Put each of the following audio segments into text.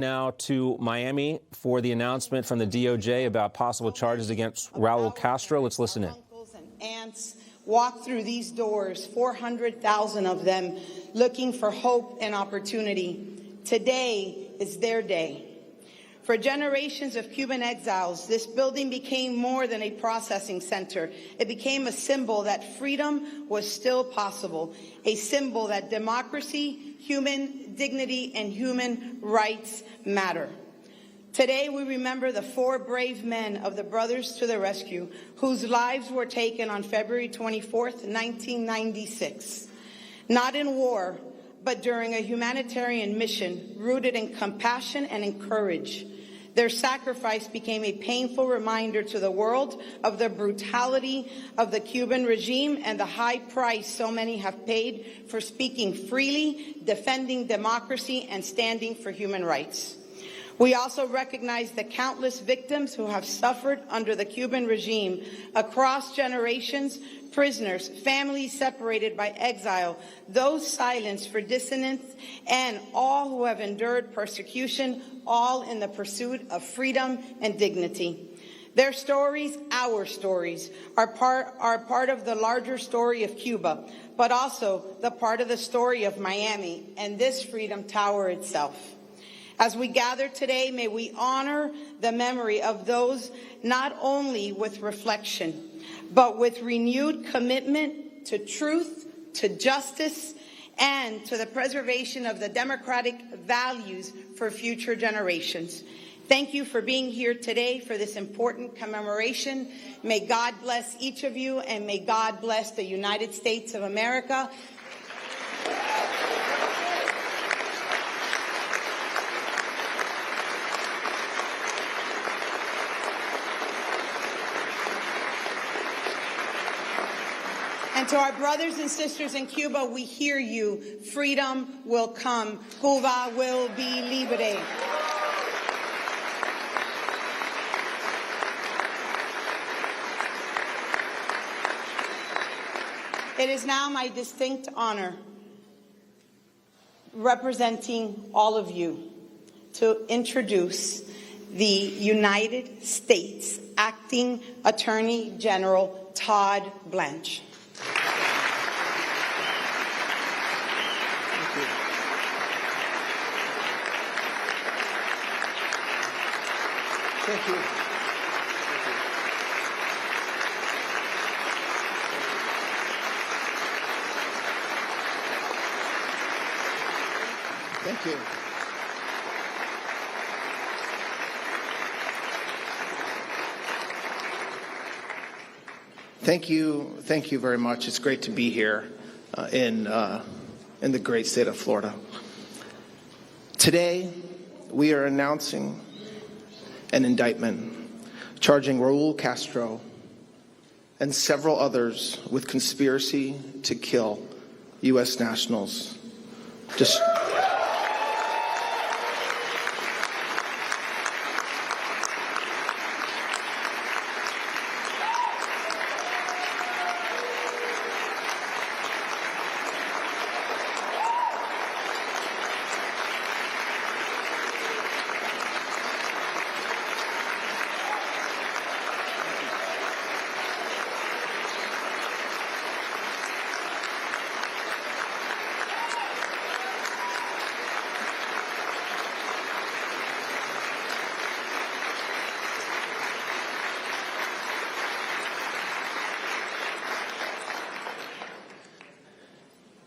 Now to Miami for the announcement from the DOJ about possible charges against Raul Castro. Let's listen in. Uncles and aunts walk through these doors, 400,000 of them, looking for hope and opportunity. Today is their day. For generations of Cuban exiles, this building became more than a processing center. It became a symbol that freedom was still possible, a symbol that democracy, human dignity, and human rights matter. Today, we remember the 4 brave men of the Brothers to the Rescue whose lives were taken on February 24th, 1996. Not in war, but during a humanitarian mission rooted in compassion and in courage. Their sacrifice became a painful reminder to the world of the brutality of the Cuban regime and the high price so many have paid for speaking freely, defending democracy, and standing for human rights. We also recognize the countless victims who have suffered under the Cuban regime across generations, prisoners, families separated by exile, those silenced for dissidence, and all who have endured persecution, all in the pursuit of freedom and dignity. Their stories, our stories, are part of the larger story of Cuba, but also the part of the story of Miami and this Freedom Tower itself. As we gather today, may we honor the memory of those not only with reflection, but with renewed commitment to truth, to justice, and to the preservation of the democratic values for future generations. Thank you for being here today for this important commemoration. May God bless each of you, and may God bless the United States of America. And to our brothers and sisters in Cuba, we hear you. Freedom will come. Cuba will be libre. It is now my distinct honor, representing all of you, to introduce the United States Acting Attorney General Todd Blanche. Thank you. Thank you. Thank you very much. It's great to be here in the great state of Florida. Today, we are announcing an indictment charging Raul Castro and several others with conspiracy to kill U.S. nationals.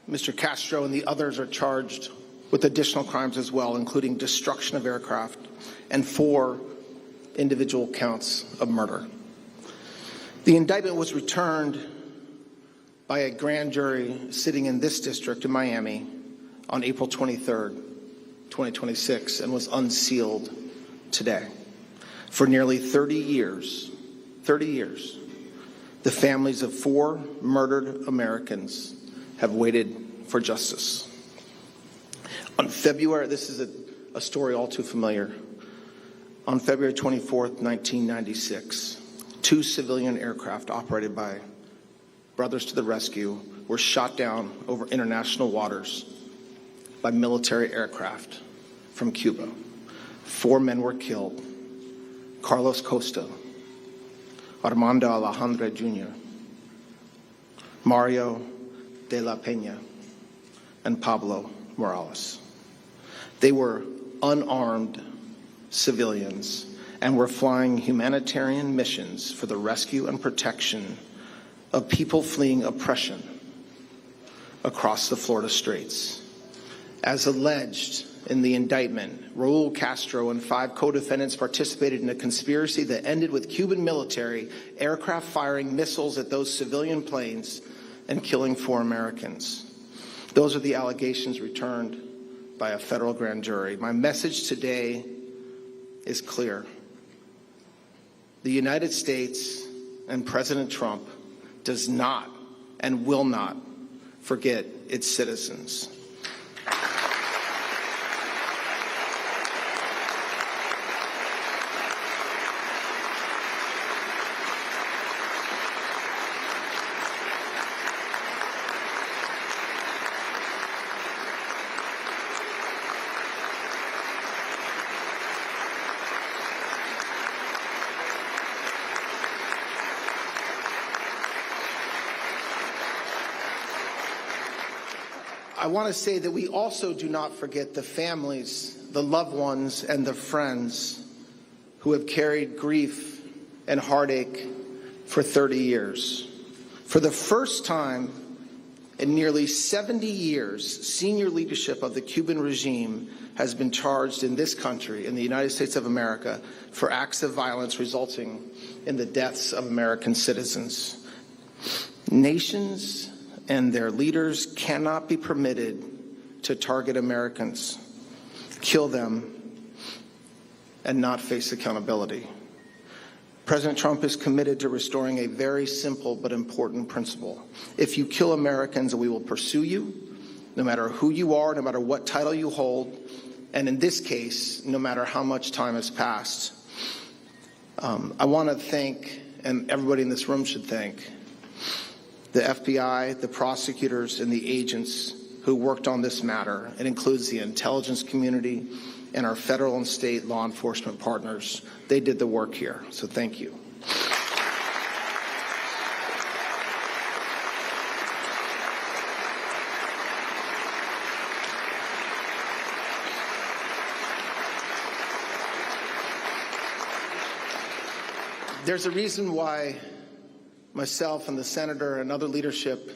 Mr. Castro and the others are charged with additional crimes as well, including destruction of aircraft and 4 individual counts of murder. The indictment was returned by a grand jury sitting in this district in Miami on April 23rd, 2026, and was unsealed today. For nearly 30 years, the families of 4 murdered Americans have waited for justice. On February, this is a story all too familiar. On February 24th, 1996, 2 civilian aircraft operated by Brothers to the Rescue were shot down over international waters by military aircraft from Cuba. 4 men were killed: Carlos Costa, Armando Alejandro Jr., Mario de la Peña, and Pablo Morales. They were unarmed civilians and were flying humanitarian missions for the rescue and protection of people fleeing oppression across the Florida Straits. As alleged in the indictment, Raul Castro and 5 co-defendants participated in a conspiracy that ended with Cuban military aircraft firing missiles at those civilian planes and killing 4 Americans. Those are the allegations returned by a federal grand jury. My message today is clear. The United States and President Trump does not and will not forget its citizens. I want to say that we also do not forget the families, the loved ones, and the friends who have carried grief and heartache for 30 years. For the first time in nearly 70 years, senior leadership of the Cuban regime has been charged in this country, in the United States of America, for acts of violence resulting in the deaths of American citizens. Nations and their leaders cannot be permitted to target Americans, kill them, and not face accountability. President Trump is committed to restoring a very simple but important principle. If you kill Americans, we will pursue you, no matter who you are, no matter what title you hold, and in this case, no matter how much time has passed. I want to thank, and everybody in this room should thank, the FBI, the prosecutors, and the agents who worked on this matter. It includes the intelligence community and our federal and state law enforcement partners. They did the work here, so thank you. There's a reason why myself and the senator and other leadership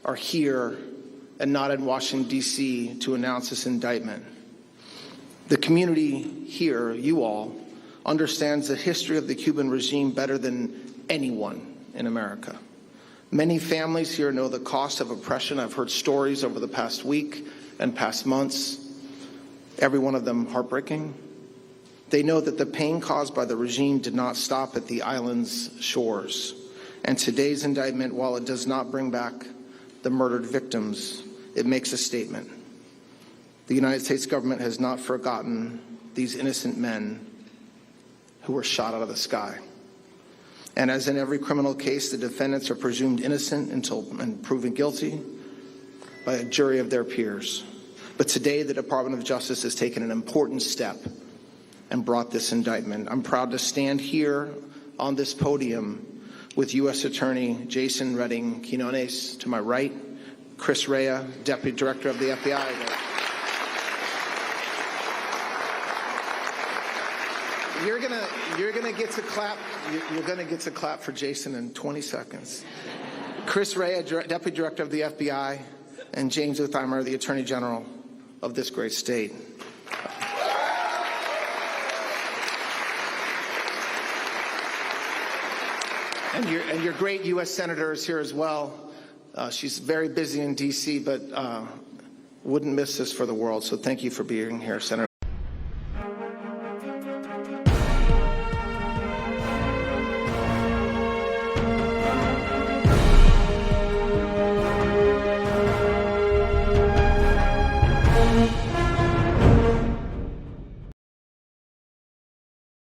are here and not in Washington, D.C. to announce this indictment. The community here, you all, understands the history of the Cuban regime better than anyone in America. Many families here know the cost of oppression. I've heard stories over the past week and past months, every one of them heartbreaking. They know that the pain caused by the regime did not stop at the island's shores. And today's indictment, while it does not bring back the murdered victims, it makes a statement. The United States government has not forgotten these innocent men who were shot out of the sky. And as in every criminal case, the defendants are presumed innocent until proven guilty by a jury of their peers. But today, the Department of Justice has taken an important step and brought this indictment. I'm proud to stand here on this podium with U.S. Attorney Jason Redding Quinones to my right, Chris Rea, Deputy Director of the FBI. You're gonna get to clap. You're gonna get to clap for Jason in 20 seconds. Chris Rea, Deputy Director of the FBI, and James Utheimer, the Attorney General of this great state. And your great U.S. Senator is here as well. She's very busy in D.C., but wouldn't miss this for the world. So thank you for being here, Senator.